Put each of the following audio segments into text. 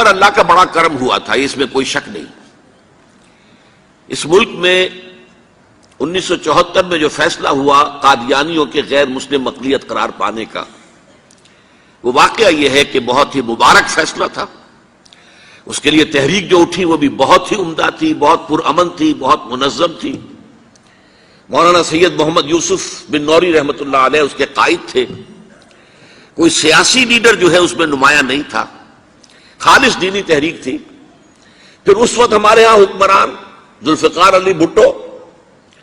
پر اللہ کا بڑا کرم ہوا تھا، اس میں کوئی شک نہیں۔ اس ملک میں 1974 میں جو فیصلہ ہوا قادیانیوں کے غیر مسلم اقلیت قرار پانے کا، وہ واقعہ یہ ہے کہ بہت ہی مبارک فیصلہ تھا۔ اس کے لیے تحریک جو اٹھی وہ بھی بہت ہی عمدہ تھی، بہت پرامن تھی، بہت منظم تھی۔ مولانا سید محمد یوسف بن نوری رحمۃ اللہ علیہ اس کے قائد تھے۔ کوئی سیاسی لیڈر جو ہے اس میں نمایاں نہیں تھا، خالص دینی تحریک تھی۔ پھر اس وقت ہمارے ہاں حکمران ذوالفقار علی بھٹو،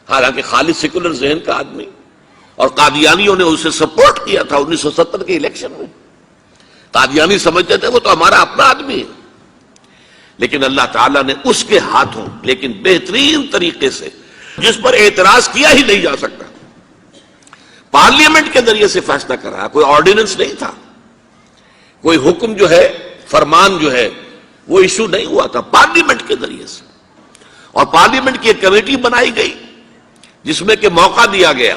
حالانکہ خالص سیکولر ذہن کا آدمی، اور قادیانیوں نے اسے سپورٹ کیا تھا 1970 کے الیکشن میں۔ قادیانی سمجھتے تھے وہ تو ہمارا اپنا آدمی ہے، لیکن اللہ تعالیٰ نے اس کے ہاتھوں لیکن بہترین طریقے سے، جس پر اعتراض کیا ہی نہیں جا سکتا، پارلیمنٹ کے ذریعے سے فیصلہ کرا۔ کوئی آرڈیننس نہیں تھا، کوئی حکم جو ہے، فرمان جو ہے وہ ایشو نہیں ہوا تھا، پارلیمنٹ کے ذریعے سے۔ اور پارلیمنٹ کی ایک کمیٹی بنائی گئی جس میں کہ موقع دیا گیا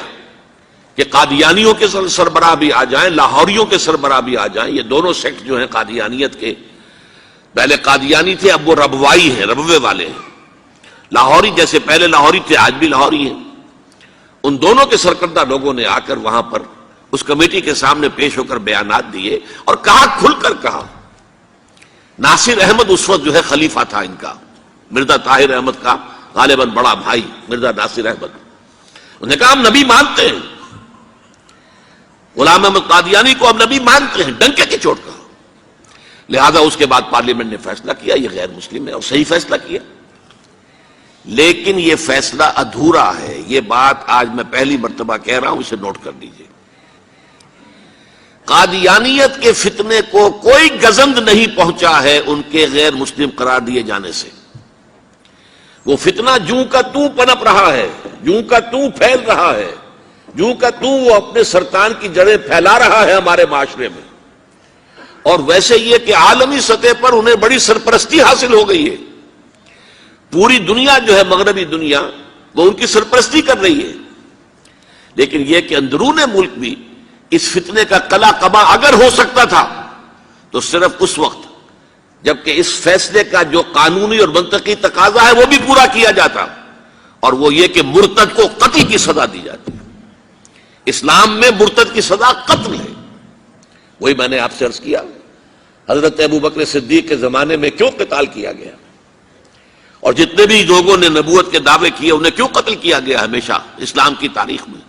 کہ قادیانیوں کے سربراہ بھی آ جائیں، لاہوریوں کے سربراہ بھی آ جائیں۔ یہ دونوں سیکٹ جو ہیں قادیانیت کے، پہلے قادیانی تھے، اب وہ ربوائی ہیں، ربوے والے ہیں۔ لاہوری جیسے پہلے لاہوری تھے، آج بھی لاہوری ہیں۔ ان دونوں کے سرکردہ لوگوں نے آ کر وہاں پر اس کمیٹی کے سامنے پیش ہو کر بیانات دیے اور کہا، کھل کر کہا۔ ناصر احمد اس وقت جو ہے خلیفہ تھا ان کا، مرزا طاہر احمد کا غالباً بڑا بھائی مرزا ناصر احمد۔ انہوں نے کہا ہم نبی مانتے ہیں، غلام احمد قادیانی کو ہم نبی مانتے ہیں، ڈنکے کی چوٹ کہا۔ لہذا اس کے بعد پارلیمنٹ نے فیصلہ کیا یہ غیر مسلم ہے، اور صحیح فیصلہ کیا۔ لیکن یہ فیصلہ ادھورا ہے، یہ بات آج میں پہلی مرتبہ کہہ رہا ہوں، اسے نوٹ کر لیجیے۔ قادیانیت کے فتنے کو کوئی گزند نہیں پہنچا ہے ان کے غیر مسلم قرار دیے جانے سے۔ وہ فتنہ جوں کا توں پنپ رہا ہے، جوں کا توں پھیل رہا ہے، جوں کا توں وہ اپنے سرطان کی جڑیں پھیلا رہا ہے ہمارے معاشرے میں۔ اور ویسے یہ کہ عالمی سطح پر انہیں بڑی سرپرستی حاصل ہو گئی ہے، پوری دنیا جو ہے، مغربی دنیا، وہ ان کی سرپرستی کر رہی ہے۔ لیکن یہ کہ اندرون ملک بھی اس فتنے کا قلع قبا اگر ہو سکتا تھا تو صرف اس وقت جبکہ اس فیصلے کا جو قانونی اور منطقی تقاضا ہے وہ بھی پورا کیا جاتا، اور وہ یہ کہ مرتد کو قتل کی سزا دی جاتی ہے۔ اسلام میں مرتد کی سزا قتل ہے۔ وہی میں نے آپ سے عرض کیا، حضرت ابوبکر صدیق کے زمانے میں کیوں قتال کیا گیا، اور جتنے بھی لوگوں نے نبوت کے دعوے کیے انہیں کیوں قتل کیا گیا ہمیشہ اسلام کی تاریخ میں۔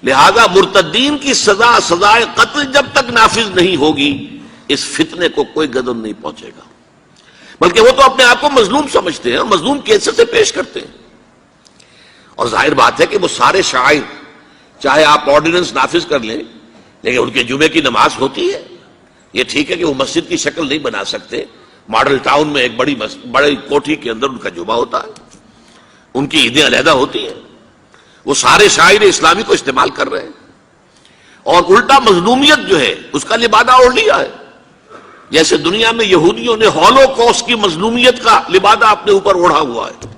لہذا مرتدین کی سزا، سزائے قتل جب تک نافذ نہیں ہوگی، اس فتنے کو کوئی گدن نہیں پہنچے گا۔ بلکہ وہ تو اپنے آپ کو مظلوم سمجھتے ہیں اور مظلوم کیسے سے پیش کرتے ہیں۔ اور ظاہر بات ہے کہ وہ سارے شاعر، چاہے آپ آرڈیننس نافذ کر لیں، لیکن ان کے جمعے کی نماز ہوتی ہے۔ یہ ٹھیک ہے کہ وہ مسجد کی شکل نہیں بنا سکتے، ماڈل ٹاؤن میں ایک بڑی کوٹھی کے اندر ان کا جمعہ ہوتا ہے، ان کی عیدیں علیحدہ ہوتی ہیں۔ وہ سارے شاعر اسلامی کو استعمال کر رہے ہیں، اور الٹا مظلومیت جو ہے اس کا لبادہ اوڑھ لیا ہے۔ جیسے دنیا میں یہودیوں نے ہولوکوسٹ کی مظلومیت کا لبادہ اپنے اوپر اوڑھا ہوا ہے۔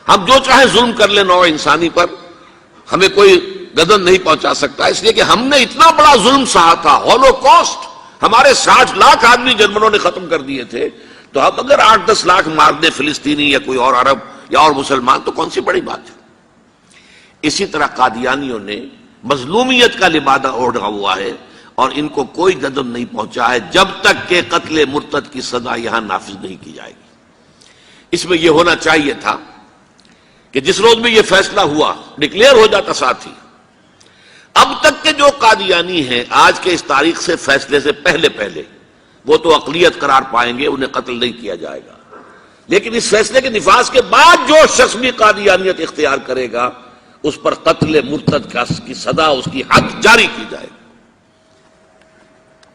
ہم جو چاہے ظلم کر لیں نوع انسانی پر، ہمیں کوئی گدن نہیں پہنچا سکتا، اس لیے کہ ہم نے اتنا بڑا ظلم سہا تھا۔ ہولوکوسٹ ہمارے 60 لاکھ آدمی جرمنوں نے ختم کر دیے تھے، تو اب اگر 8-10 لاکھ مار دیں فلسطینی یا کوئی اور عرب یا اور مسلمان تو کون سی بڑی بات ہے۔ اسی طرح قادیانیوں نے مظلومیت کا لبادہ اوڑھا ہوا ہے، اور ان کو کوئی گدن نہیں پہنچا ہے جب تک کہ قتل مرتد کی سزا یہاں نافذ نہیں کی جائے گی۔ اس میں یہ ہونا چاہیے تھا کہ جس روز میں یہ فیصلہ ہوا ڈکلیئر ہو جاتا ساتھ ہی، اب تک کے جو قادیانی ہیں آج کے اس تاریخ سے فیصلے سے پہلے وہ تو اقلیت قرار پائیں گے، انہیں قتل نہیں کیا جائے گا۔ لیکن اس فیصلے کے نفاذ کے بعد جو شخص بھی قادیانیت اختیار کرے گا اس پر قتل مرتد کی سزا، اس کی حد جاری کی جائے گی۔